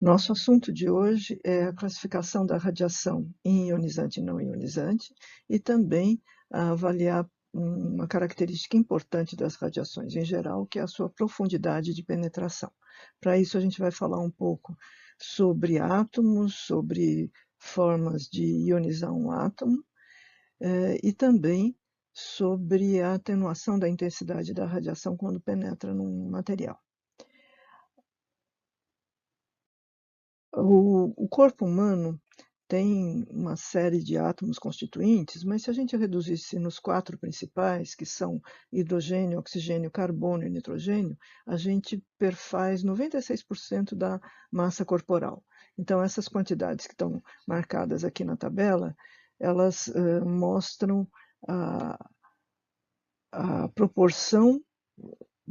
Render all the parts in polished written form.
Nosso assunto de hoje é a classificação da radiação em ionizante e não ionizante e também avaliar uma característica importante das radiações em geral, que é a sua profundidade de penetração. Para isso, a gente vai falar um pouco sobre átomos, sobre formas de ionizar um átomo, e também sobre a atenuação da intensidade da radiação quando penetra num material. O corpo humano tem uma série de átomos constituintes, mas se a gente reduzisse nos quatro principais, que são hidrogênio, oxigênio, carbono e nitrogênio, a gente perfaz 96% da massa corporal. Então, essas quantidades que estão marcadas aqui na tabela, elas mostram a, a proporção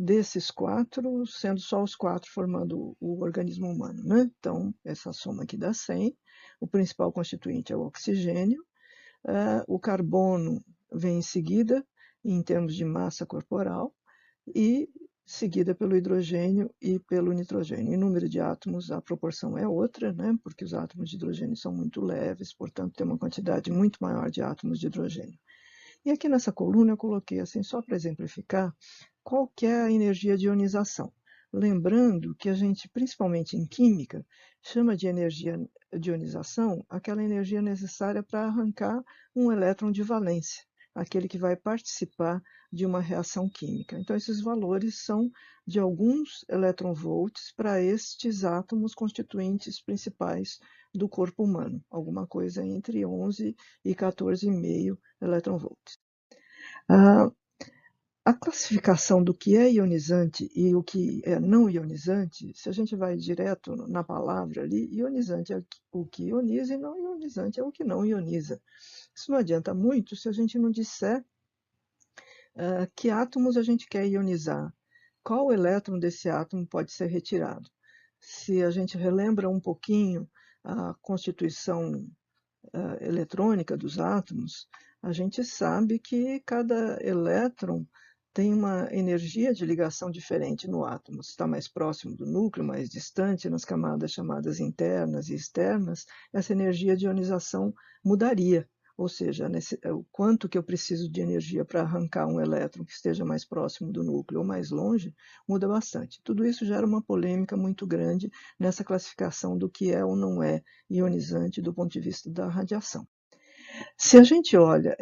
desses quatro, sendo só os quatro formando o organismo humano, né? Então, essa soma aqui dá 100. O principal constituinte é o oxigênio. O carbono vem em seguida, em termos de massa corporal, e seguida pelo hidrogênio e pelo nitrogênio. Em número de átomos, a proporção é outra, né? Porque os átomos de hidrogênio são muito leves, portanto, tem uma quantidade muito maior de átomos de hidrogênio. E aqui nessa coluna eu coloquei assim, só para exemplificar, qual que é a energia de ionização. Lembrando que a gente, principalmente em química, chama de energia de ionização aquela energia necessária para arrancar um elétron de valência, aquele que vai participar de uma reação química. Então, esses valores são de alguns eletronvolts para estes átomos constituintes principais do corpo humano, alguma coisa entre 11 e 14,5 eletronvolts. Ah, a classificação do que é ionizante e o que é não ionizante, se a gente vai direto na palavra ali, ionizante é o que ioniza e não ionizante é o que não ioniza. Isso não adianta muito se a gente não disser que átomos a gente quer ionizar, qual elétron desse átomo pode ser retirado. Se a gente relembra um pouquinho a constituição eletrônica dos átomos, a gente sabe que cada elétron tem uma energia de ligação diferente no átomo. Se está mais próximo do núcleo, mais distante, nas camadas chamadas internas e externas, essa energia de ionização mudaria. Ou seja, o quanto que eu preciso de energia para arrancar um elétron que esteja mais próximo do núcleo ou mais longe, muda bastante. Tudo isso gera uma polêmica muito grande nessa classificação do que é ou não é ionizante do ponto de vista da radiação. Se a gente olha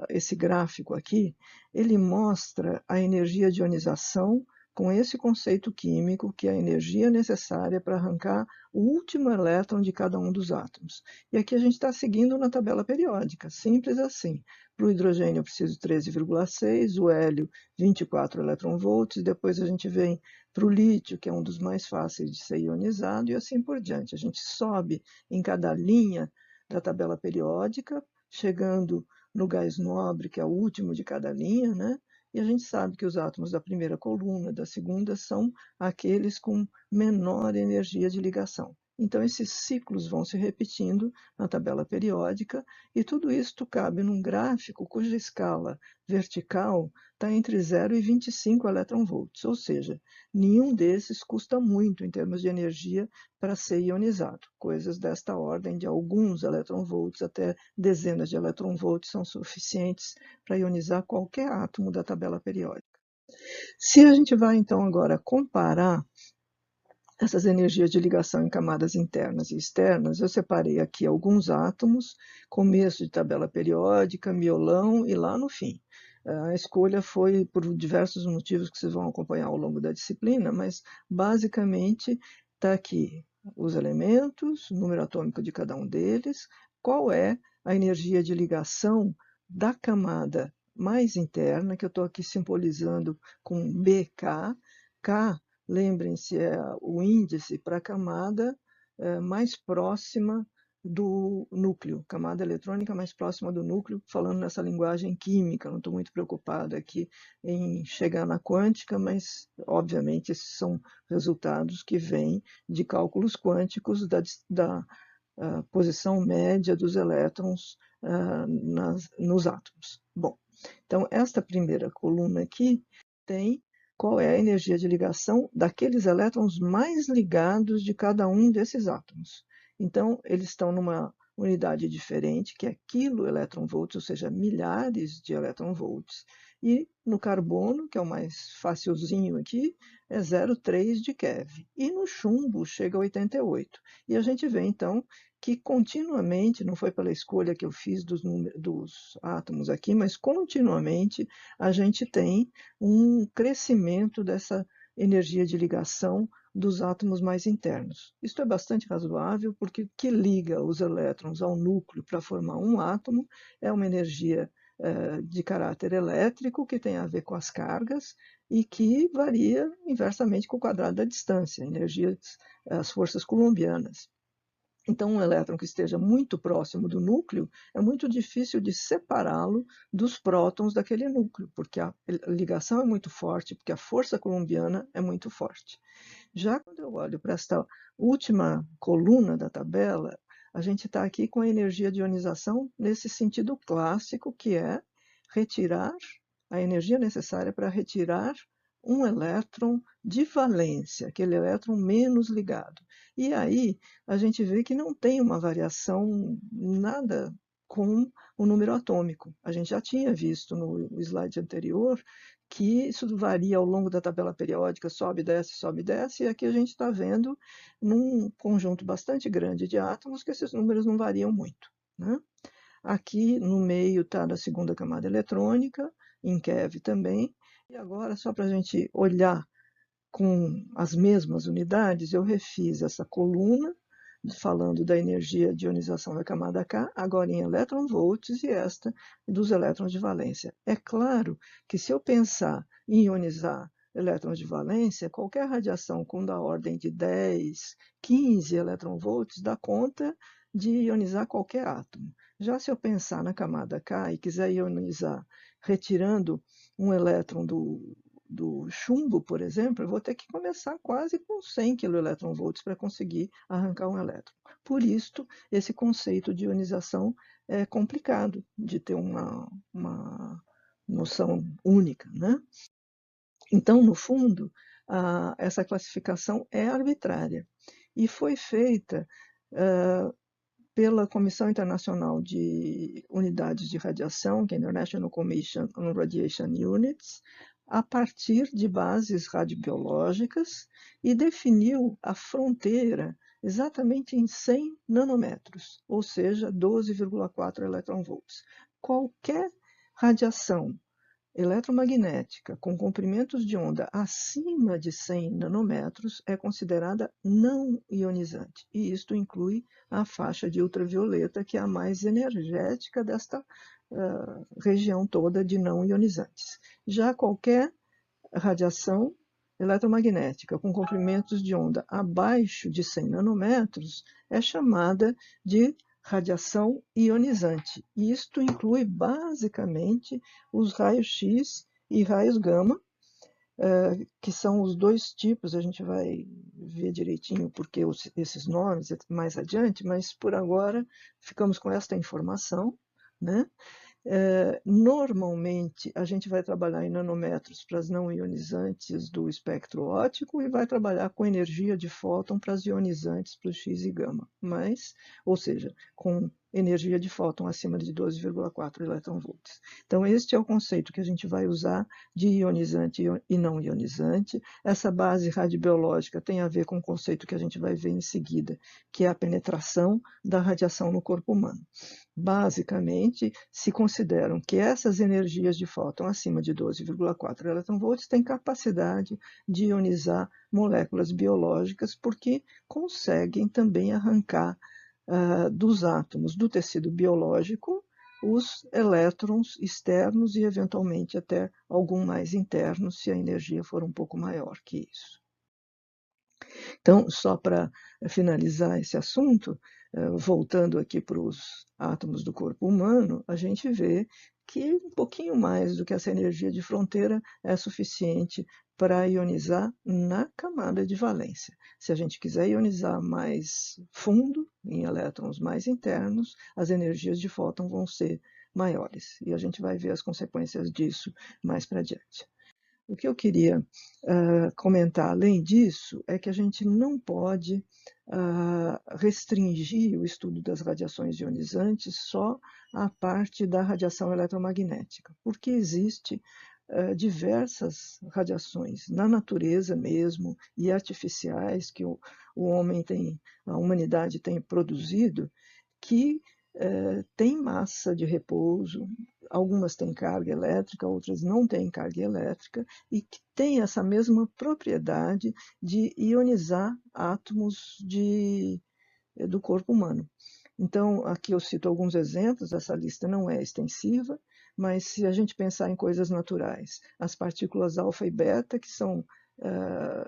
esse gráfico aqui, ele mostra a energia de ionização com esse conceito químico, que é a energia necessária para arrancar o último elétron de cada um dos átomos. E aqui a gente está seguindo na tabela periódica, simples assim. Para o hidrogênio eu preciso 13,6, o hélio 24 eletronvolts, depois a gente vem para o lítio, que é um dos mais fáceis de ser ionizado, e assim por diante. A gente sobe em cada linha da tabela periódica, chegando no gás nobre, que é o último de cada linha, né? E a gente sabe que os átomos da primeira coluna, da segunda, são aqueles com menor energia de ligação. Então, esses ciclos vão se repetindo na tabela periódica, e tudo isso cabe num gráfico cuja escala vertical está entre 0 e 25 eletronvolts, ou seja, nenhum desses custa muito em termos de energia para ser ionizado. Coisas desta ordem, de alguns eletronvolts até dezenas de eletronvolts, são suficientes para ionizar qualquer átomo da tabela periódica. Se a gente vai, então, agora comparar essas energias de ligação em camadas internas e externas, eu separei aqui alguns átomos, começo de tabela periódica, miolão e lá no fim. A escolha foi por diversos motivos que vocês vão acompanhar ao longo da disciplina, mas basicamente está aqui os elementos, o número atômico de cada um deles, qual é a energia de ligação da camada mais interna, que eu estou aqui simbolizando com BK. K, lembrem-se, é o índice para a camada mais próxima do núcleo, camada eletrônica mais próxima do núcleo, falando nessa linguagem química. Não estou muito preocupado aqui em chegar na quântica, mas, obviamente, esses são resultados que vêm de cálculos quânticos da posição média dos elétrons nos átomos. Bom, então, esta primeira coluna aqui tem qual é a energia de ligação daqueles elétrons mais ligados de cada um desses átomos. Então, eles estão numa unidade diferente, que é quiloelectronvolts, ou seja, milhares de eletronvolts. E no carbono, que é o mais facilzinho aqui, é 0,3 de keV. E no chumbo chega a 88. E a gente vê, então, que continuamente, não foi pela escolha que eu fiz dos átomos aqui, mas continuamente a gente tem um crescimento dessa energia de ligação dos átomos mais internos. Isto é bastante razoável, porque o que liga os elétrons ao núcleo para formar um átomo é uma energia de caráter elétrico, que tem a ver com as cargas, e que varia inversamente com o quadrado da distância, as forças coulombianas. Então, um elétron que esteja muito próximo do núcleo, é muito difícil de separá-lo dos prótons daquele núcleo, porque a ligação é muito forte, porque a força coulombiana é muito forte. Já quando eu olho para esta última coluna da tabela, a gente está aqui com a energia de ionização nesse sentido clássico, que é retirar a energia necessária para retirar um elétron de valência, aquele elétron menos ligado. E aí a gente vê que não tem uma variação nada com o número atômico. A gente já tinha visto no slide anterior que isso varia ao longo da tabela periódica, sobe, desce, e aqui a gente está vendo num conjunto bastante grande de átomos que esses números não variam muito, né? Aqui no meio está a segunda camada eletrônica, em keV também, e agora só para a gente olhar com as mesmas unidades, eu refiz essa coluna falando da energia de ionização da camada K, agora em eletronvolts, e esta dos elétrons de valência. É claro que se eu pensar em ionizar elétrons de valência, qualquer radiação com da ordem de 10, 15 eletronvolts dá conta de ionizar qualquer átomo. Já se eu pensar na camada K e quiser ionizar retirando um elétron do chumbo, por exemplo, eu vou ter que começar quase com 100 kV para conseguir arrancar um elétron. Por isso, esse conceito de ionização é complicado de ter uma noção única, né? Então, no fundo, essa classificação é arbitrária e foi feita pela Comissão Internacional de Unidades de Radiação, que é a International Commission on Radiation Units, a partir de bases radiobiológicas e definiu a fronteira exatamente em 100 nanômetros, ou seja, 12,4 eletronvolts. Qualquer radiação eletromagnética com comprimentos de onda acima de 100 nanômetros é considerada não ionizante, e isto inclui a faixa de ultravioleta, que é a mais energética desta região toda de não ionizantes. Já qualquer radiação eletromagnética com comprimentos de onda abaixo de 100 nanômetros é chamada de radiação ionizante. Isto inclui basicamente os raios X e raios gama, que são os dois tipos. A gente vai ver direitinho porque esses nomes mais adiante, mas por agora ficamos com esta informação, né? Normalmente, a gente vai trabalhar em nanômetros para as não ionizantes do espectro óptico e vai trabalhar com energia de fóton para as ionizantes, para o X e gama, ou seja, com energia de fóton acima de 12,4 eletronvolts. Então, este é o conceito que a gente vai usar de ionizante e não ionizante. Essa base radiobiológica tem a ver com o conceito que a gente vai ver em seguida, que é a penetração da radiação no corpo humano. Basicamente, se consideram que essas energias de fóton acima de 12,4 eletronvolts têm capacidade de ionizar moléculas biológicas, porque conseguem também arrancar dos átomos do tecido biológico os elétrons externos e, eventualmente, até algum mais interno, se a energia for um pouco maior que isso. Então, só para finalizar esse assunto, voltando aqui para os átomos do corpo humano, a gente vê que um pouquinho mais do que essa energia de fronteira é suficiente para ionizar na camada de valência. Se a gente quiser ionizar mais fundo, em elétrons mais internos, as energias de fóton vão ser maiores. E a gente vai ver as consequências disso mais para adiante. O que eu queria comentar além disso é que a gente não pode restringir o estudo das radiações ionizantes só à parte da radiação eletromagnética, porque existe diversas radiações na natureza mesmo e artificiais que o homem tem, a humanidade tem produzido, que têm massa de repouso, algumas têm carga elétrica, outras não têm carga elétrica, e que têm essa mesma propriedade de ionizar átomos do corpo humano. Então, aqui eu cito alguns exemplos, essa lista não é extensiva, mas se a gente pensar em coisas naturais, as partículas alfa e beta, que são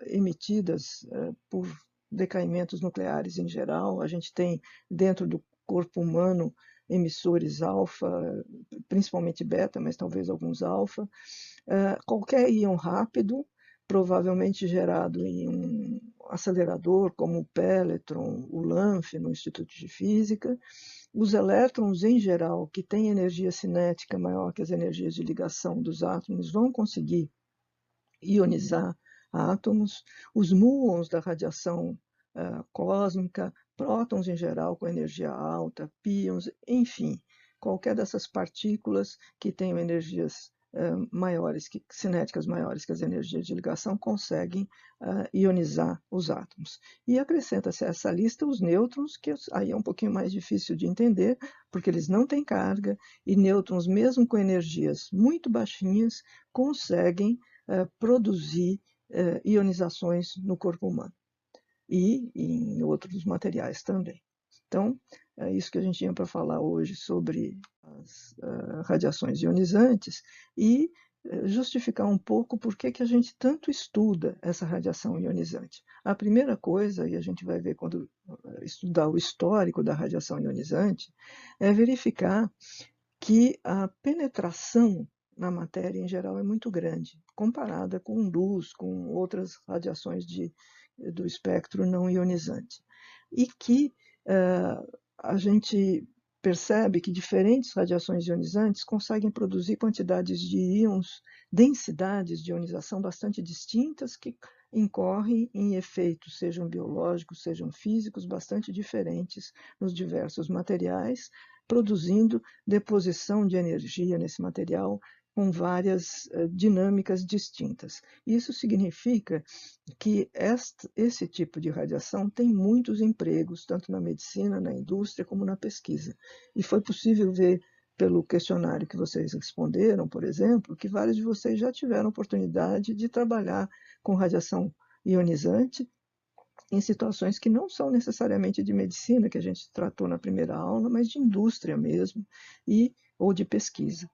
emitidas por decaimentos nucleares em geral, a gente tem dentro do corpo humano emissores alfa, principalmente beta, mas talvez alguns alfa. Qualquer íon rápido, provavelmente gerado em um acelerador, como o Peletron, o LAMF, no Instituto de Física. Os elétrons, em geral, que têm energia cinética maior que as energias de ligação dos átomos, vão conseguir ionizar átomos. Os muons da radiação cósmica, prótons em geral com energia alta, pions, enfim, qualquer dessas partículas que tenham energias maiores, cinéticas maiores que as energias de ligação, conseguem ionizar os átomos. E acrescenta-se a essa lista os nêutrons, que aí é um pouquinho mais difícil de entender, porque eles não têm carga, e nêutrons, mesmo com energias muito baixinhas, conseguem produzir ionizações no corpo humano e em outros materiais também. Então, é isso que a gente tinha para falar hoje sobre as radiações ionizantes e justificar um pouco por que a gente tanto estuda essa radiação ionizante. A primeira coisa, e a gente vai ver quando estudar o histórico da radiação ionizante, é verificar que a penetração na matéria em geral é muito grande, comparada com luz, com outras radiações do espectro não ionizante. E que a gente percebe que diferentes radiações ionizantes conseguem produzir quantidades de íons, densidades de ionização bastante distintas, que incorrem em efeitos, sejam biológicos, sejam físicos, bastante diferentes nos diversos materiais, produzindo deposição de energia nesse material com várias dinâmicas distintas. Isso significa que esse tipo de radiação tem muitos empregos, tanto na medicina, na indústria, como na pesquisa. E foi possível ver pelo questionário que vocês responderam, por exemplo, que vários de vocês já tiveram oportunidade de trabalhar com radiação ionizante em situações que não são necessariamente de medicina, que a gente tratou na primeira aula, mas de indústria mesmo, ou de pesquisa.